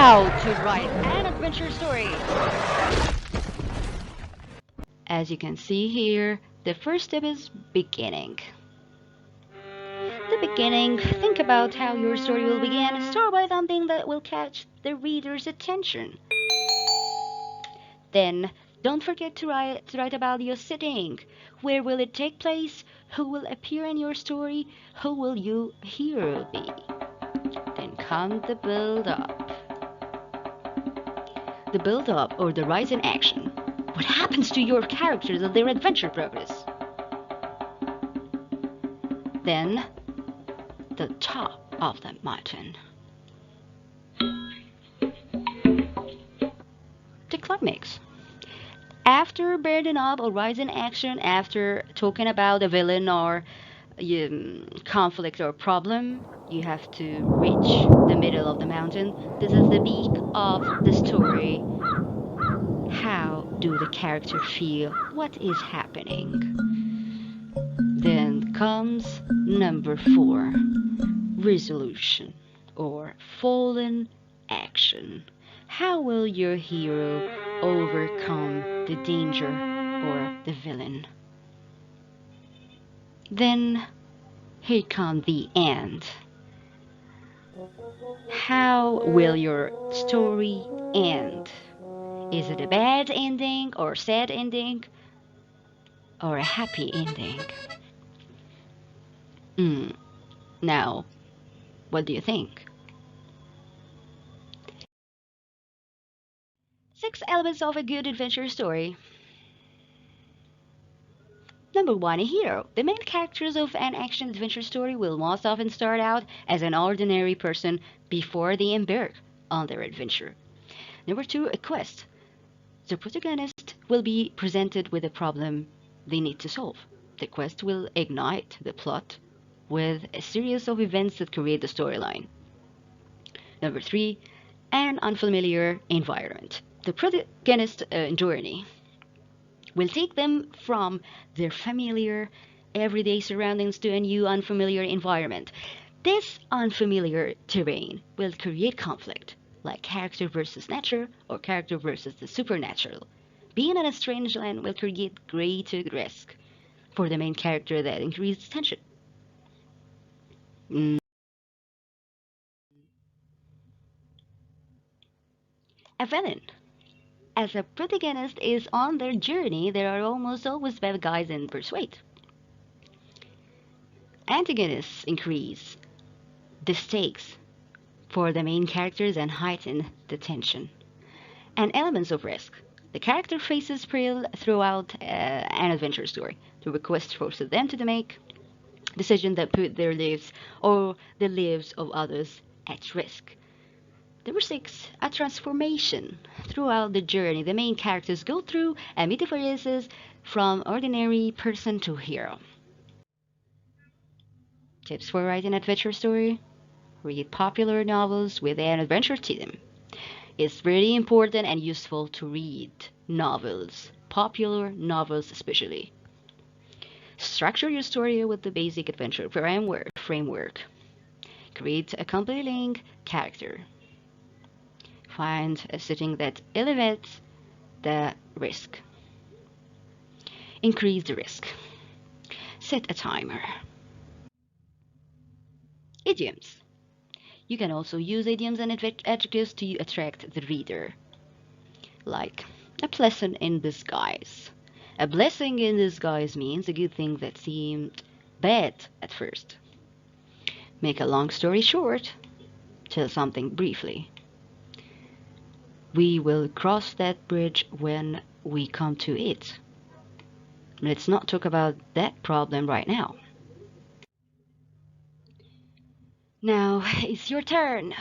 How to write an adventure story. As you can see here, the first step is beginning. The beginning, think about how your story will begin. Start by something that will catch the reader's attention. Then, don't forget to write about your setting. Where will it take place? Who will appear in your story? Who will your hero be? Then come the build-up. The build-up or the rise in action. What happens to your characters as their adventure progress? Then, the top of the mountain. The climax. After building up or rise in action, after talking about a villain or conflict or problem, you have to reach the middle of the mountain. This is the peak of the story. How do the characters feel? What is happening? Then comes number 4, resolution or fallen action. How will your hero overcome the danger or the villain? Then here comes the end. How will your story end? Is it a bad ending or sad ending or a happy ending? Now, what do you think? 6 elements of a good adventure story. Number 1, a hero. The main characters of an action adventure story will most often start out as an ordinary person before they embark on their adventure. Number 2, a quest. The protagonist will be presented with a problem they need to solve. The quest will ignite the plot with a series of events that create the storyline. Number 3, an unfamiliar environment. The protagonist journey will take them from their familiar, everyday surroundings to a new unfamiliar environment. This unfamiliar terrain will create conflict, like character versus nature or character versus the supernatural. Being in a strange land will create greater risk for the main character that increases tension. A villain. As a protagonist is on their journey, there are almost always bad guys in pursuit. Antagonists increase the stakes for the main characters and heighten the tension. And elements of risk. The character faces peril throughout an adventure story. The request forces them to make decisions that put their lives or the lives of others at risk. Number 6, a transformation. Throughout the journey, the main characters go through metamorphosis from ordinary person to hero. Tips for writing adventure story? Read popular novels with an adventure theme. It's very important and useful to read novels, popular novels especially. Structure your story with the basic adventure framework. Create a compelling character. Find a setting that elevates the risk. Increase the risk. Set a timer. Idioms. You can also use idioms and adjectives to attract the reader. Like a blessing in disguise. A blessing in disguise means a good thing that seemed bad at first. Make a long story short. Tell something briefly. We will cross that bridge when we come to it. Let's not talk about that problem right now. Now it's your turn.